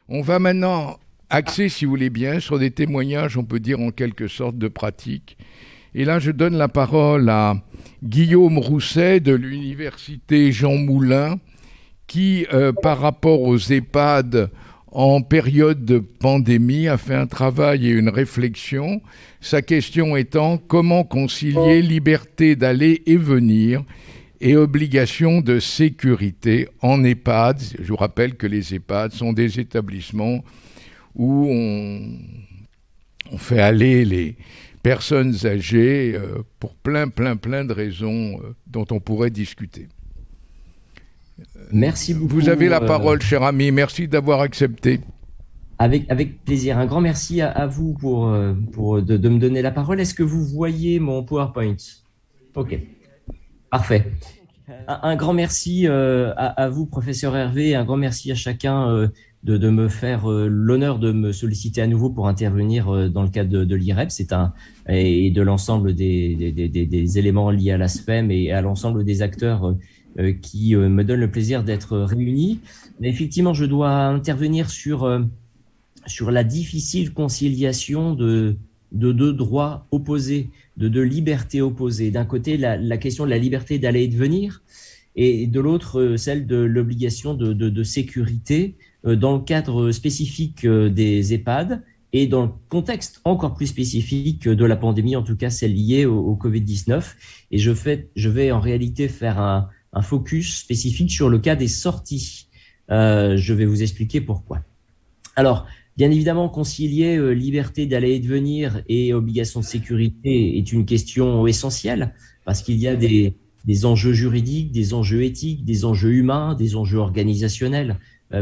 On va maintenant axer, si vous voulez bien, sur des témoignages, on peut dire en quelque sorte de pratique. Et là, je donne la parole à Guillaume Rousset de l'université Jean Moulin, qui, par rapport aux EHPAD en période de pandémie, a fait un travail et une réflexion. Sa question étant comment concilier liberté d'aller et venir et obligation de sécurité en EHPAD. Je vous rappelle que les EHPAD sont des établissements où on fait aller les personnes âgées pour plein de raisons dont on pourrait discuter. Merci beaucoup. Vous avez la parole, cher ami. Merci d'avoir accepté. Avec plaisir. Un grand merci à vous de me donner la parole. Est-ce que vous voyez mon PowerPoint? Ok, parfait. Un grand merci à vous, professeur Hervé. Un grand merci à chacun de me faire l'honneur de me solliciter à nouveau pour intervenir dans le cadre de l'IREP. Et de l'ensemble des éléments liés à la SFEM et à l'ensemble des acteurs qui me donnent le plaisir d'être réunis. Mais effectivement, je dois intervenir sur la difficile conciliation de deux droits opposés, de deux libertés opposées. D'un côté, la question de la liberté d'aller et de venir, et de l'autre, celle de l'obligation de sécurité dans le cadre spécifique des EHPAD et dans le contexte encore plus spécifique de la pandémie, en tout cas celle liée au Covid-19. Et je vais en réalité faire un focus spécifique sur le cas des sorties. Je vais vous expliquer pourquoi. Alors, bien évidemment, concilier liberté d'aller et de venir et obligation de sécurité est une question essentielle parce qu'il y a des enjeux juridiques, des enjeux éthiques, des enjeux humains, des enjeux organisationnels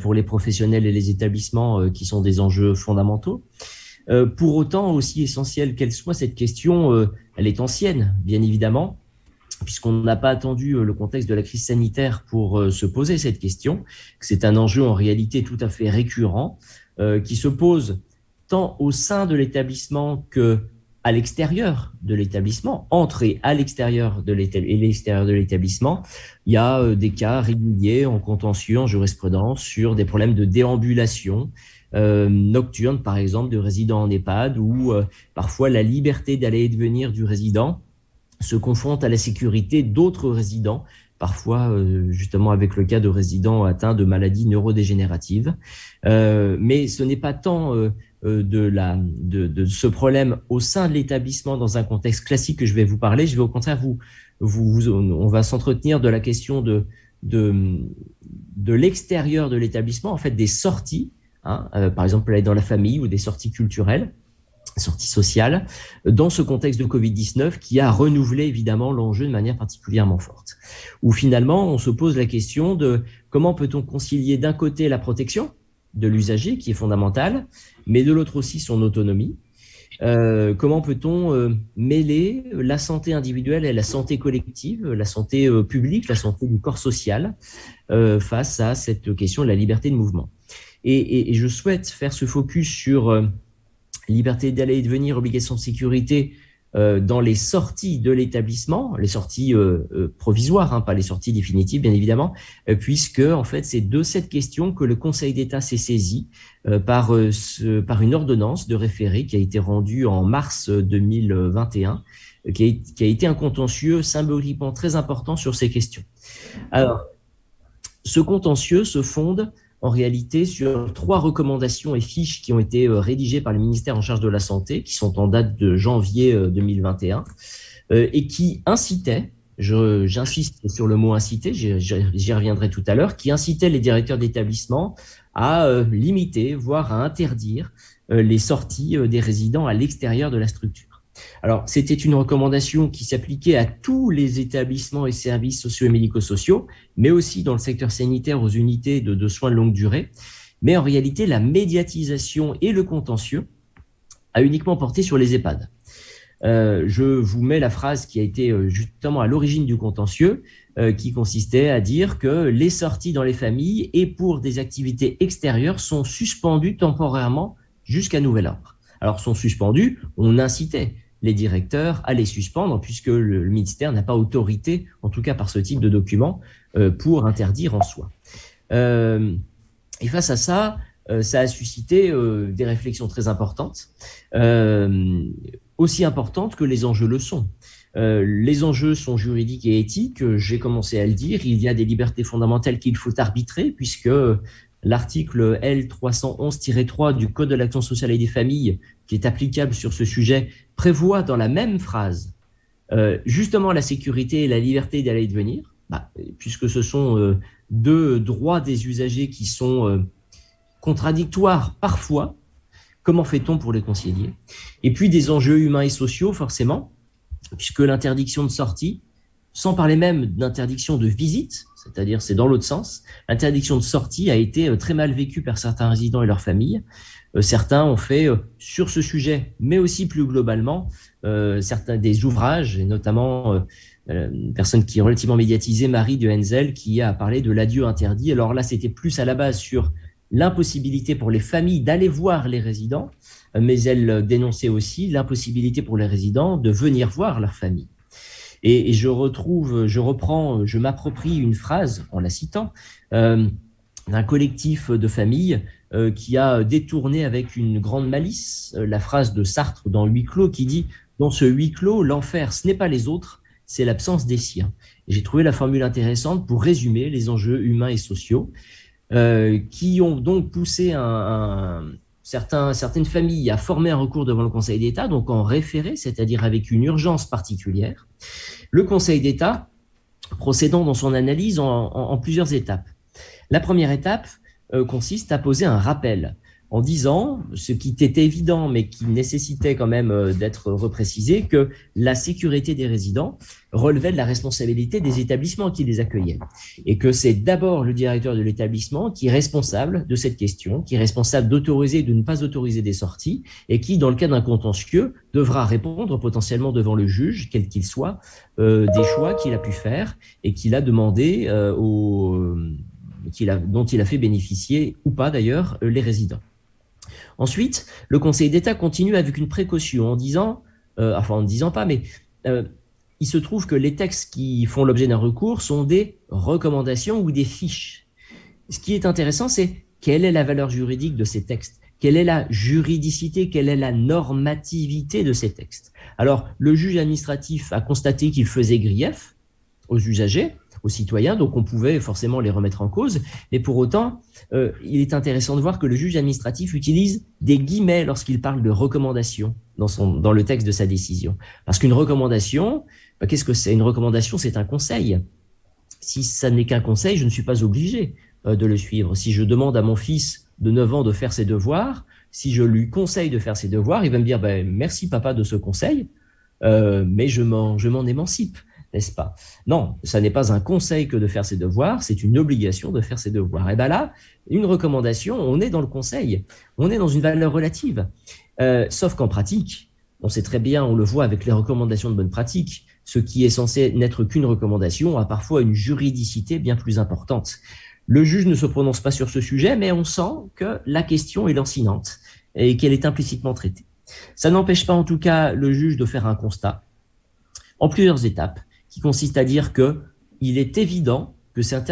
pour les professionnels et les établissements qui sont des enjeux fondamentaux. Pour autant, aussi essentielle qu'elle soit, cette question, elle est ancienne, bien évidemment, puisqu'on n'a pas attendu le contexte de la crise sanitaire pour se poser cette question. C'est un enjeu en réalité tout à fait récurrent qui se pose tant au sein de l'établissement qu'à l'extérieur de l'établissement, entre et à l'extérieur de l'établissement. Il y a des cas réguliers en contentieux, en jurisprudence, sur des problèmes de déambulation nocturne, par exemple, de résidents en EHPAD, où parfois la liberté d'aller et de venir du résident se confronte à la sécurité d'autres résidents, parfois justement avec le cas de résidents atteints de maladies neurodégénératives. Mais ce n'est pas tant de ce problème au sein de l'établissement dans un contexte classique que je vais vous parler. Je vais au contraire on va s'entretenir de la question de l'extérieur de l'établissement, en fait des sorties, par exemple aller dans la famille ou des sorties culturelles, sortie sociale, dans ce contexte de Covid-19 qui a renouvelé évidemment l'enjeu de manière particulièrement forte. Où finalement, on se pose la question de comment peut-on concilier d'un côté la protection de l'usager qui est fondamentale, mais de l'autre aussi son autonomie. Comment peut-on mêler la santé individuelle et la santé collective, la santé publique, la santé du corps social face à cette question de la liberté de mouvement. Et je souhaite faire ce focus sur liberté d'aller et de venir, obligation de sécurité dans les sorties de l'établissement, les sorties provisoires, pas les sorties définitives bien évidemment, puisque en fait c'est de cette question que le Conseil d'État s'est saisi par une ordonnance de référé qui a été rendue en mars 2021, qui a été un contentieux symboliquement très important sur ces questions. Alors, ce contentieux se fonde en réalité sur 3 recommandations et fiches qui ont été rédigées par le ministère en charge de la Santé, qui sont en date de janvier 2021, et qui incitaient, j'insiste sur le mot inciter, j'y reviendrai tout à l'heure, qui incitaient les directeurs d'établissement à limiter, voire à interdire les sorties des résidents à l'extérieur de la structure. Alors, c'était une recommandation qui s'appliquait à tous les établissements et services sociaux et médico-sociaux, mais aussi dans le secteur sanitaire aux unités de soins de longue durée. Mais en réalité, la médiatisation et le contentieux a uniquement porté sur les EHPAD. Je vous mets la phrase qui a été justement à l'origine du contentieux, qui consistait à dire que les sorties dans les familles et pour des activités extérieures sont suspendues temporairement jusqu'à nouvel ordre. Alors, sont suspendues, on incitait les directeurs à les suspendre, puisque le ministère n'a pas autorité, en tout cas par ce type de document, pour interdire en soi. Et face à ça, ça a suscité des réflexions très importantes, aussi importantes que les enjeux le sont. Les enjeux sont juridiques et éthiques, j'ai commencé à le dire, il y a des libertés fondamentales qu'il faut arbitrer, puisque l'article L311-3 du Code de l'action sociale et des familles, qui est applicable sur ce sujet, prévoit dans la même phrase justement la sécurité et la liberté d'aller et de venir, puisque ce sont deux droits des usagers qui sont contradictoires parfois. Comment fait-on pour les concilier? Et puis des enjeux humains et sociaux, forcément, puisque l'interdiction de sortie, sans parler même d'interdiction de visite, c'est-à-dire c'est dans l'autre sens, l'interdiction de sortie a été très mal vécue par certains résidents et leurs familles. Certains ont fait sur ce sujet, mais aussi plus globalement, certains des ouvrages, et notamment une personne qui est relativement médiatisée, Marie de Henzel, qui a parlé de l'adieu interdit. Alors là, c'était plus à la base sur l'impossibilité pour les familles d'aller voir les résidents, mais elle dénonçait aussi l'impossibilité pour les résidents de venir voir leur famille. Et je m'approprie une phrase, en la citant, d'un collectif de familles qui a détourné avec une grande malice la phrase de Sartre dans Huis clos, qui dit « Dans ce huis clos, l'enfer, ce n'est pas les autres, c'est l'absence des siens ». J'ai trouvé la formule intéressante pour résumer les enjeux humains et sociaux qui ont donc poussé certaines familles à former un recours devant le Conseil d'État, donc en référé, c'est-à-dire avec une urgence particulière. Le Conseil d'État procédant dans son analyse en plusieurs étapes. La première étape consiste à poser un rappel en disant, ce qui était évident mais qui nécessitait quand même d'être reprécisé, que la sécurité des résidents relevait de la responsabilité des établissements qui les accueillaient et que c'est d'abord le directeur de l'établissement qui est responsable de cette question, qui est responsable d'autoriser ou de ne pas autoriser des sorties et qui, dans le cas d'un contentieux, devra répondre potentiellement devant le juge, quel qu'il soit, des choix qu'il a pu faire et qu'il a demandé dont il a fait bénéficier ou pas d'ailleurs les résidents. Ensuite, le Conseil d'État continue avec une précaution en disant, il se trouve que les textes qui font l'objet d'un recours sont des recommandations ou des fiches. Ce qui est intéressant, c'est quelle est la valeur juridique de ces textes? Quelle est la juridicité? Quelle est la normativité de ces textes? Alors, le juge administratif a constaté qu'il faisait grief aux usagers, aux citoyens, donc on pouvait forcément les remettre en cause, mais pour autant, il est intéressant de voir que le juge administratif utilise des guillemets lorsqu'il parle de recommandation dans le texte de sa décision. Parce qu'une recommandation, qu'est-ce que c'est? Une recommandation, c'est un conseil. Si ça n'est qu'un conseil, je ne suis pas obligé de le suivre. Si je demande à mon fils de 9 ans de faire ses devoirs, si je lui conseille de faire ses devoirs, il va me dire merci papa de ce conseil, mais je m'en émancipe. N'est-ce pas? Non, ça n'est pas un conseil que de faire ses devoirs, c'est une obligation de faire ses devoirs. Et bien là, une recommandation, on est dans le conseil, on est dans une valeur relative. Sauf qu'en pratique, on sait très bien, on le voit avec les recommandations de bonne pratique, ce qui est censé n'être qu'une recommandation a parfois une juridicité bien plus importante. Le juge ne se prononce pas sur ce sujet, mais on sent que la question est lancinante et qu'elle est implicitement traitée. Ça n'empêche pas en tout cas le juge de faire un constat en plusieurs étapes, qui consiste à dire qu'il est évident que cette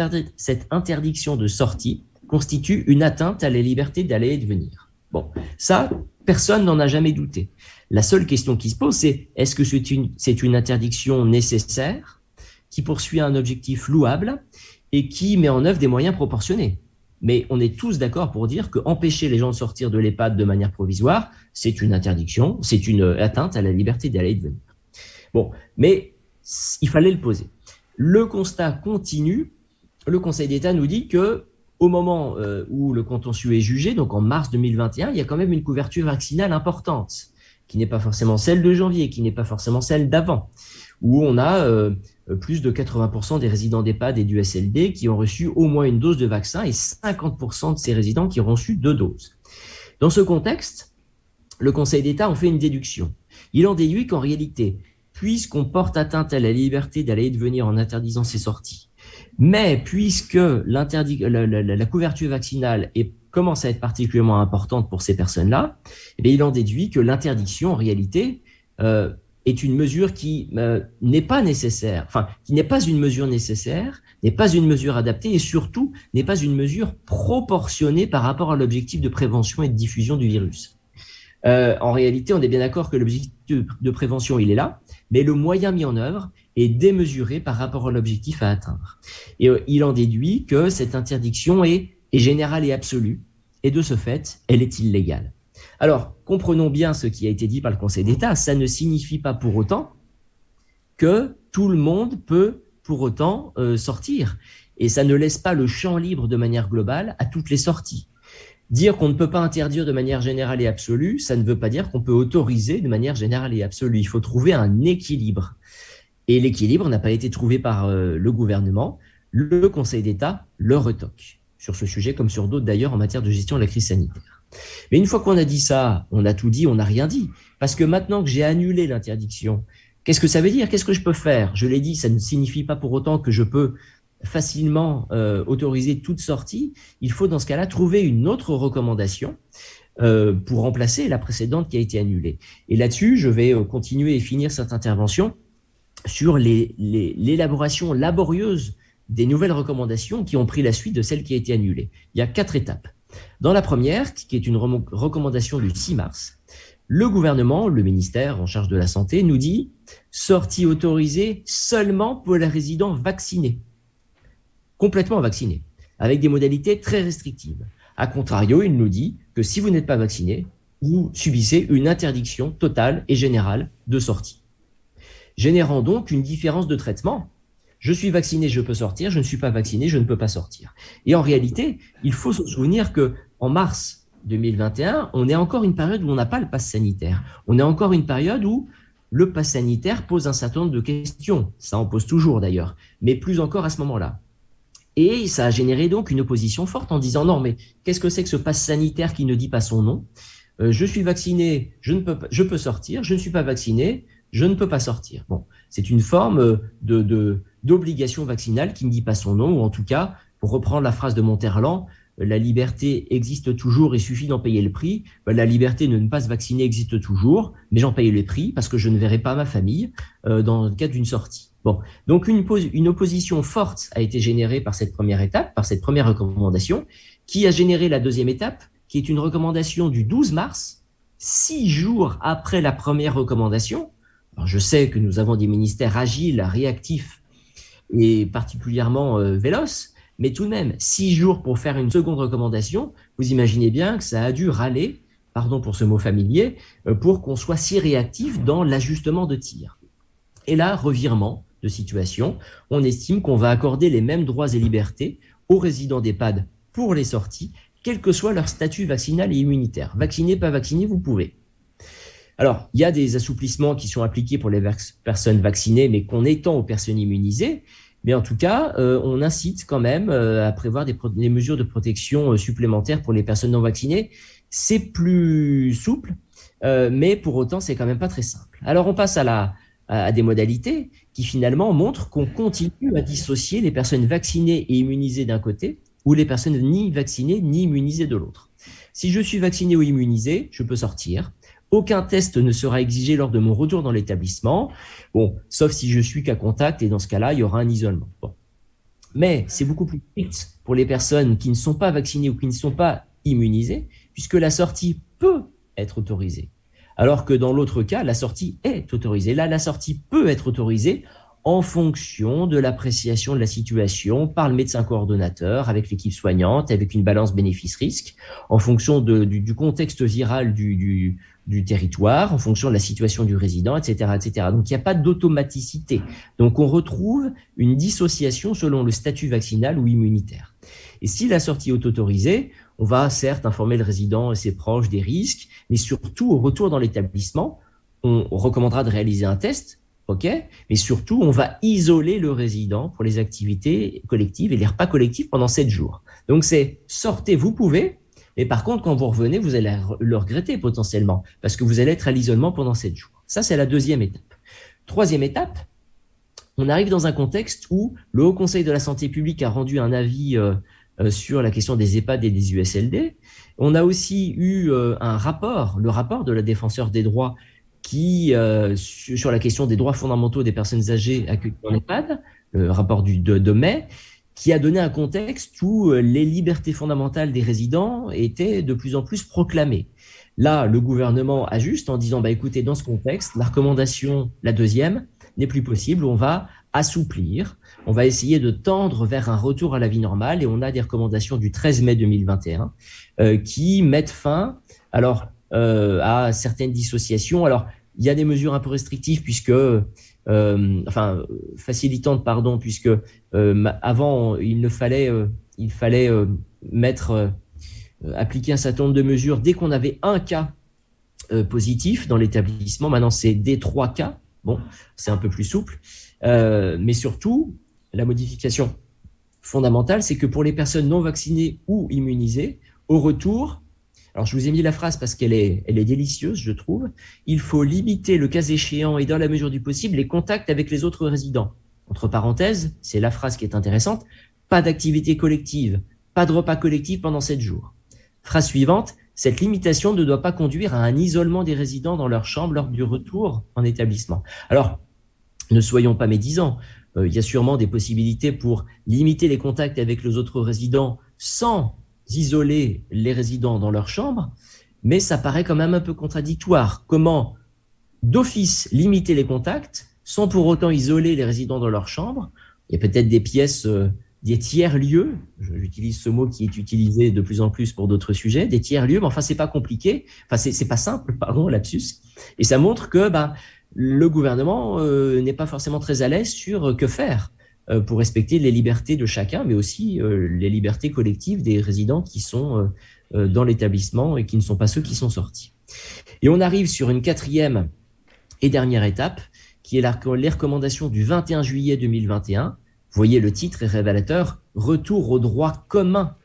interdiction de sortie constitue une atteinte à la liberté d'aller et de venir. Bon, ça, personne n'en a jamais douté. La seule question qui se pose, c'est est-ce que c'est une interdiction nécessaire, qui poursuit un objectif louable et qui met en œuvre des moyens proportionnés? Mais on est tous d'accord pour dire qu'empêcher les gens de sortir de l'EHPAD de manière provisoire, c'est une interdiction, c'est une atteinte à la liberté d'aller et de venir. Bon, mais il fallait le poser. Le constat continue. Le Conseil d'État nous dit qu'au moment où le contentieux est jugé, donc en mars 2021, il y a quand même une couverture vaccinale importante, qui n'est pas forcément celle de janvier, qui n'est pas forcément celle d'avant, où on a plus de 80% des résidents d'EHPAD et du SLD qui ont reçu au moins une dose de vaccin et 50% de ces résidents qui ont reçu 2 doses. Dans ce contexte, le Conseil d'État en fait une déduction. Il en déduit qu'en réalité, puisqu'on porte atteinte à la liberté d'aller et de venir en interdisant ces sorties, mais puisque la couverture vaccinale commence à être particulièrement importante pour ces personnes-là, il en déduit que l'interdiction, en réalité, est une mesure qui n'est pas nécessaire, enfin, qui n'est pas une mesure nécessaire, n'est pas une mesure adaptée et surtout n'est pas une mesure proportionnée par rapport à l'objectif de prévention et de diffusion du virus. En réalité, on est bien d'accord que l'objectif de prévention, il est là, mais le moyen mis en œuvre est démesuré par rapport à l'objectif à atteindre. Et il en déduit que cette interdiction est générale et absolue, et de ce fait, elle est illégale. Alors, comprenons bien ce qui a été dit par le Conseil d'État. Ça ne signifie pas pour autant que tout le monde peut pour autant sortir. Et ça ne laisse pas le champ libre de manière globale à toutes les sorties. Dire qu'on ne peut pas interdire de manière générale et absolue, ça ne veut pas dire qu'on peut autoriser de manière générale et absolue. Il faut trouver un équilibre. Et l'équilibre n'a pas été trouvé par le gouvernement. Le Conseil d'État le retoque sur ce sujet, comme sur d'autres d'ailleurs en matière de gestion de la crise sanitaire. Mais une fois qu'on a dit ça, on a tout dit, on n'a rien dit. Parce que maintenant que j'ai annulé l'interdiction, qu'est-ce que ça veut dire? Qu'est-ce que je peux faire? Je l'ai dit, ça ne signifie pas pour autant que je peux facilement autoriser toute sortie. Il faut dans ce cas-là trouver une autre recommandation pour remplacer la précédente qui a été annulée. Et là-dessus, je vais continuer et finir cette intervention sur l'élaboration laborieuse des nouvelles recommandations qui ont pris la suite de celle qui a été annulée. Il y a 4 étapes. Dans la première, qui est une recommandation du 6 mars, le gouvernement, le ministère en charge de la santé, nous dit « sortie autorisée seulement pour les résidents vaccinés ». Complètement vaccinés, avec des modalités très restrictives. A contrario, il nous dit que si vous n'êtes pas vacciné, vous subissez une interdiction totale et générale de sortie. Générant donc une différence de traitement. Je suis vacciné, je peux sortir, je ne suis pas vacciné, je ne peux pas sortir. Et en réalité, il faut se souvenir qu'en mars 2021, on est encore une période où on n'a pas le pass sanitaire. On est encore une période où le pass sanitaire pose un certain nombre de questions. Ça en pose toujours d'ailleurs, mais plus encore à ce moment-là. Et ça a généré donc une opposition forte en disant non, mais qu'est-ce que c'est que ce pass sanitaire qui ne dit pas son nom? Je suis vacciné, je peux sortir, je ne suis pas vacciné, je ne peux pas sortir. Bon, c'est une forme d'obligation vaccinale qui ne dit pas son nom, ou en tout cas, pour reprendre la phrase de Monterland, la liberté existe toujours, il suffit d'en payer le prix. La liberté de ne pas se vacciner existe toujours, mais j'en paye le prix parce que je ne verrai pas ma famille dans le cadre d'une sortie. Bon, donc une opposition forte a été générée par cette première étape, par cette première recommandation, qui a généré la deuxième étape, qui est une recommandation du 12 mars, 6 jours après la première recommandation. Alors je sais que nous avons des ministères agiles, réactifs et particulièrement véloces, mais tout de même, 6 jours pour faire une seconde recommandation, vous imaginez bien que ça a dû râler, pardon pour ce mot familier, pour qu'on soit si réactif dans l'ajustement de tir. Et là, revirement de situation, on estime qu'on va accorder les mêmes droits et libertés aux résidents d'EHPAD pour les sorties, quel que soit leur statut vaccinal et immunitaire. Vacciné, pas vacciné, vous pouvez. Alors, il y a des assouplissements qui sont appliqués pour les personnes vaccinées, mais qu'on étend aux personnes immunisées. Mais en tout cas, on incite quand même à prévoir des mesures de protection supplémentaires pour les personnes non vaccinées. C'est plus souple, mais pour autant, c'est quand même pas très simple. Alors, on passe à des modalités qui finalement montrent qu'on continue à dissocier les personnes vaccinées et immunisées d'un côté ou les personnes ni vaccinées ni immunisées de l'autre. Si je suis vacciné ou immunisé, je peux sortir. Aucun test ne sera exigé lors de mon retour dans l'établissement, bon, sauf si je suis cas contact et dans ce cas-là, il y aura un isolement. Bon. Mais c'est beaucoup plus strict pour les personnes qui ne sont pas vaccinées ou qui ne sont pas immunisées, puisque la sortie peut être autorisée. Alors que dans l'autre cas, la sortie est autorisée. Là, la sortie peut être autorisée en fonction de l'appréciation de la situation par le médecin coordonnateur, avec l'équipe soignante, avec une balance bénéfice-risque, en fonction du contexte viral du territoire, en fonction de la situation du résident, etc., etc. Donc, il n'y a pas d'automaticité. Donc, on retrouve une dissociation selon le statut vaccinal ou immunitaire. Et si la sortie est autorisée, on va certes informer le résident et ses proches des risques, mais surtout, au retour dans l'établissement, on recommandera de réaliser un test, ok, mais surtout, on va isoler le résident pour les activités collectives et les repas collectifs pendant 7 jours. Donc, c'est sortez, vous pouvez, mais par contre, quand vous revenez, vous allez le regretter potentiellement, parce que vous allez être à l'isolement pendant 7 jours. Ça, c'est la deuxième étape. Troisième étape, on arrive dans un contexte où le Haut Conseil de la Santé publique a rendu un avis sur la question des EHPAD et des USLD. On a aussi eu un rapport, le rapport de la Défenseure des droits, sur la question des droits fondamentaux des personnes âgées accueillies en EHPAD, le rapport de mai, qui a donné un contexte où les libertés fondamentales des résidents étaient de plus en plus proclamées. Là, le gouvernement ajuste en disant, écoutez, dans ce contexte, la recommandation, la deuxième, n'est plus possible, on va assouplir, on va essayer de tendre vers un retour à la vie normale, et on a des recommandations du 13 mai 2021 qui mettent fin à certaines dissociations. Alors, il y a des mesures un peu restrictives facilitantes, pardon, puisque avant, il fallait appliquer un certain nombre de mesures dès qu'on avait un cas positif dans l'établissement. Maintenant, c'est dès 3 cas. Bon, c'est un peu plus souple. Mais surtout, la modification fondamentale, c'est que pour les personnes non vaccinées ou immunisées, au retour, alors je vous ai mis la phrase parce qu'elle est délicieuse, je trouve, il faut limiter le cas échéant et dans la mesure du possible les contacts avec les autres résidents. Entre parenthèses, c'est la phrase qui est intéressante, pas d'activité collective, pas de repas collectif pendant 7 jours. Phrase suivante, cette limitation ne doit pas conduire à un isolement des résidents dans leur chambre lors du retour en établissement. Alors, ne soyons pas médisants, il y a sûrement des possibilités pour limiter les contacts avec les autres résidents sans isoler les résidents dans leur chambre, mais ça paraît quand même un peu contradictoire. Comment, d'office, limiter les contacts sans pour autant isoler les résidents dans leur chambre? Il y a peut-être des pièces, des tiers-lieux, j'utilise ce mot qui est utilisé de plus en plus pour d'autres sujets, des tiers-lieux, mais enfin, c'est pas compliqué, c'est pas simple, pardon, lapsus, et ça montre que le gouvernement n'est pas forcément très à l'aise sur que faire pour respecter les libertés de chacun, mais aussi les libertés collectives des résidents qui sont dans l'établissement et qui ne sont pas ceux qui sont sortis. Et on arrive sur une 4e et dernière étape, qui est les recommandations du 21 juillet 2021. Vous voyez, le titre est révélateur, « Retour au droit commun ».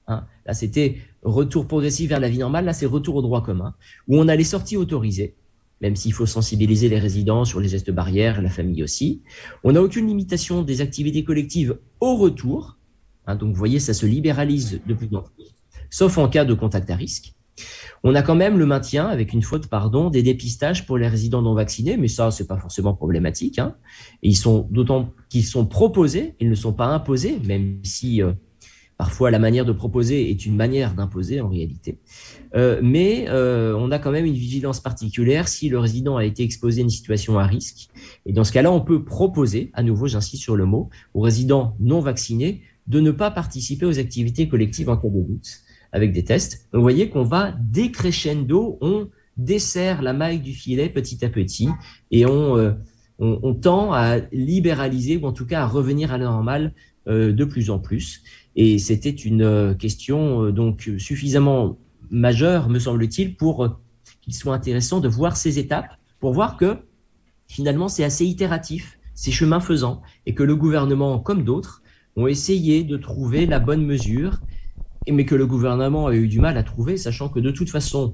Là, c'était « Retour progressif vers la vie normale », là, c'est « Retour au droit commun », où on a les sorties autorisées, même s'il faut sensibiliser les résidents sur les gestes barrières, la famille aussi. On n'a aucune limitation des activités collectives au retour. Donc, vous voyez, ça se libéralise de plus en plus, sauf en cas de contact à risque. On a quand même le maintien, avec une faute, des dépistages pour les résidents non vaccinés, mais ça, c'est pas forcément problématique. Et ils sont d'autant qu'ils sont proposés, ils ne sont pas imposés, même si parfois la manière de proposer est une manière d'imposer en réalité. Mais on a quand même une vigilance particulière si le résident a été exposé à une situation à risque. Et dans ce cas-là, on peut proposer, à nouveau, j'insiste sur le mot, aux résidents non vaccinés de ne pas participer aux activités collectives en cas de doute, avec des tests. Donc, vous voyez qu'on va décrescendo, on dessert la maille du filet petit à petit et on tend à libéraliser ou en tout cas à revenir à la normale de plus en plus. Et c'était une question donc suffisamment majeure, me semble-t-il, pour qu'il soit intéressant de voir ces étapes, pour voir que finalement c'est assez itératif, c'est chemin faisant, et que le gouvernement, comme d'autres, ont essayé de trouver la bonne mesure, mais que le gouvernement a eu du mal à trouver, sachant que de toute façon,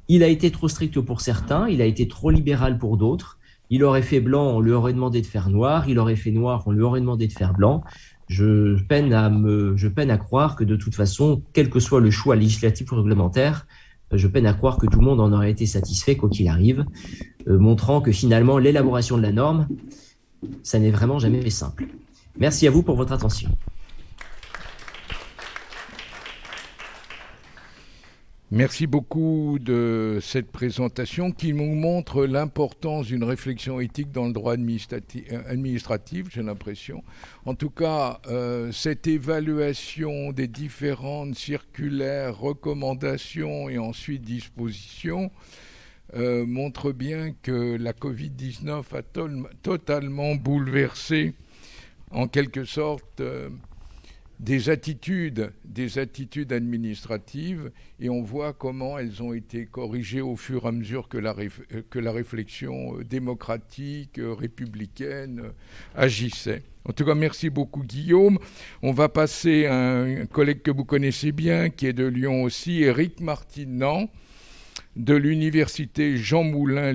il a été trop strict pour certains, il a été trop libéral pour d'autres. Il aurait fait blanc, on lui aurait demandé de faire noir. Il aurait fait noir, on lui aurait demandé de faire blanc. Je peine à croire que de toute façon, quel que soit le choix législatif ou réglementaire, je peine à croire que tout le monde en aurait été satisfait quoi qu'il arrive, montrant que finalement, l'élaboration de la norme, ça n'est vraiment jamais simple. Merci à vous pour votre attention. Merci beaucoup de cette présentation qui nous montre l'importance d'une réflexion éthique dans le droit administratif, j'ai l'impression. En tout cas, cette évaluation des différentes circulaires, recommandations et ensuite dispositions montre bien que la Covid-19 a totalement bouleversé, en quelque sorte, des attitudes administratives, et on voit comment elles ont été corrigées au fur et à mesure que la réflexion démocratique, républicaine agissait. En tout cas, merci beaucoup Guillaume. On va passer à un collègue que vous connaissez bien, qui est de Lyon aussi, Éric Martinand, de l'université Jean Moulin